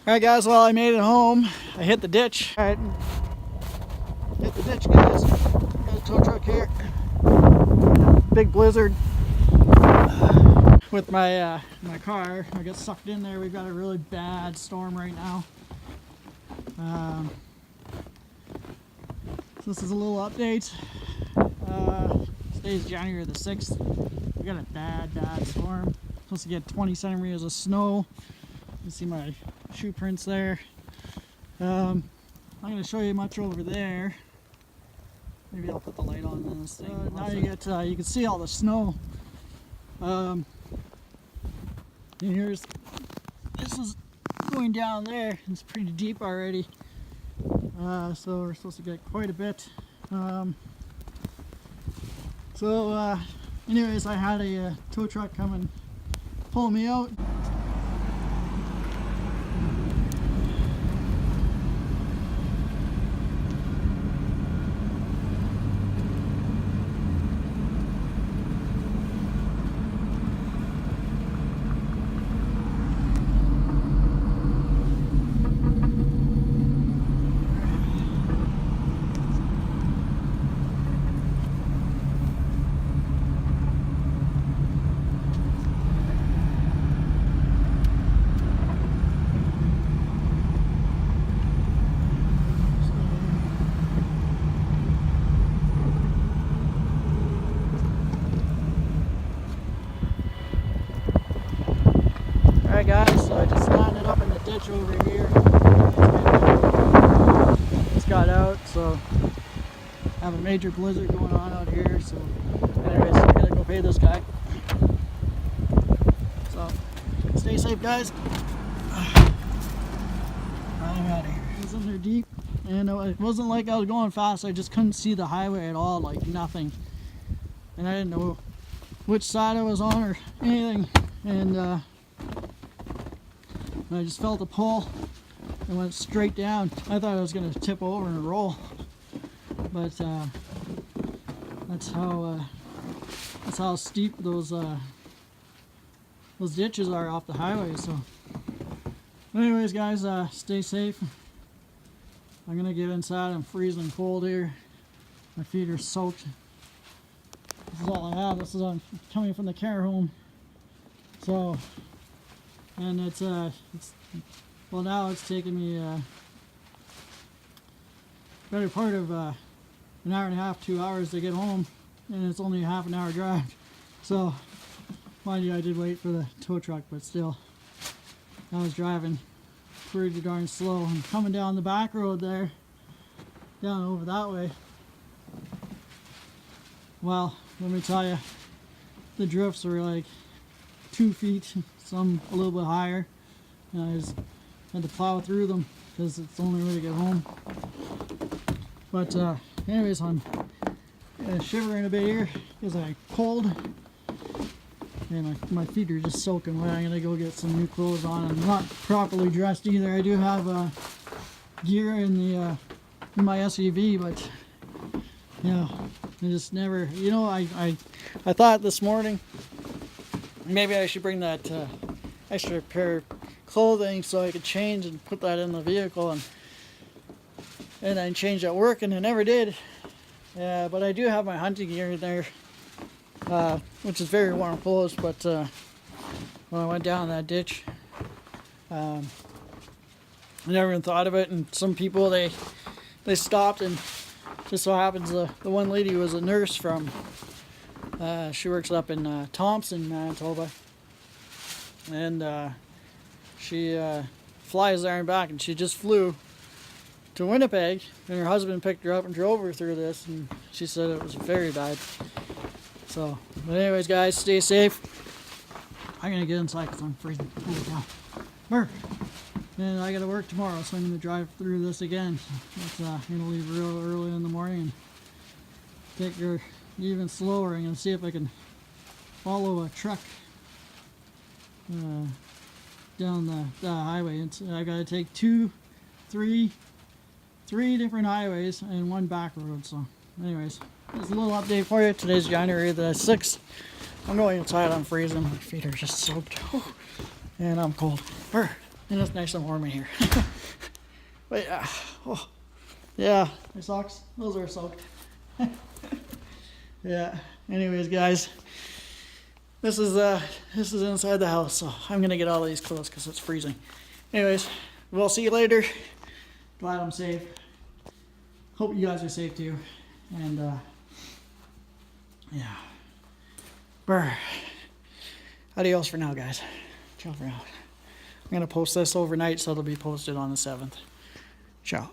Alright guys, well I made it home. I hit the ditch. Alright, hit the ditch guys. Got a tow truck here. Big blizzard with my my car. I got sucked in there. We've got a really bad storm right now. So this is a little update. Today's January the 6th. We got a bad storm. Supposed to get 20 centimeters of snow. You can see my shoe prints there. I'm going to show you much over there. Maybe I'll put the light on this thing. Now you get you can see all the snow. And this is going down there. It's pretty deep already. So we're supposed to get quite a bit. Anyways, I had a tow truck come and pull me out. Alright guys, so I just landed up in the ditch over here. Just got out, so I have a major blizzard going on out here, so anyways, I gotta go pay this guy. So, stay safe guys. I'm out of here. It was in there deep, and it wasn't like I was going fast, I just couldn't see the highway at all, like nothing. And I didn't know which side I was on or anything, and I just felt a pull and went straight down. I thought I was going to tip over and roll, but that's how steep those ditches are off the highway. So, anyways, guys, stay safe. I'm gonna get inside. I'm freezing cold here. My feet are soaked. This is all I have. This is coming from the care home. So. And well, now it's taking me better part of an hour and a half, 2 hours to get home, and it's only a half an hour drive. So, mind you, I did wait for the tow truck, but still, I was driving pretty darn slow. And coming down the back road there, down over that way, well, let me tell you, the drifts were like 2 feet, some a little bit higher, and I just had to plow through them because it's the only way to get home. But anyways, I'm shivering a bit here because I'm cold, and my feet are just soaking wet. I'm gonna go get some new clothes on. I'm not properly dressed either. I do have gear in my SUV, but you know, I just never. You know, I thought this morning, maybe I should bring that extra pair of clothing so I could change and put that in the vehicle and then change at work, and I never did. But I do have my hunting gear in there, which is very warm clothes. But when I went down that ditch, I never even thought of it. And some people they stopped, and just so happens the one lady was a nurse from. She works up in Thompson, Manitoba, and she flies there and back, and she just flew to Winnipeg, and her husband picked her up and drove her through this, and she said it was very bad. So, but anyways, guys, stay safe. I'm gonna get inside because I'm freezing. Holy cow. Brr. And I gotta work tomorrow, so I'm gonna drive through this again. I'm gonna leave real early in the morning and take her even slower. I'm gonna see if I can follow a truck down the highway. I gotta take three different highways and one back road. So anyways, there's a little update for you. Today's January the 6th. I'm going inside. I'm freezing. My feet are just soaked, and I'm cold. Brr. And it's nice and warm in here. But yeah, oh, yeah, my socks, those are soaked. Yeah, anyways, guys, this is inside the house, so I'm gonna get all of these clothes because it's freezing. Anyways, we'll see you later. Glad I'm safe. Hope you guys are safe too. And yeah. Brr. Adios for now, guys. Ciao for now. I'm gonna post this overnight, so it'll be posted on the 7th. Ciao.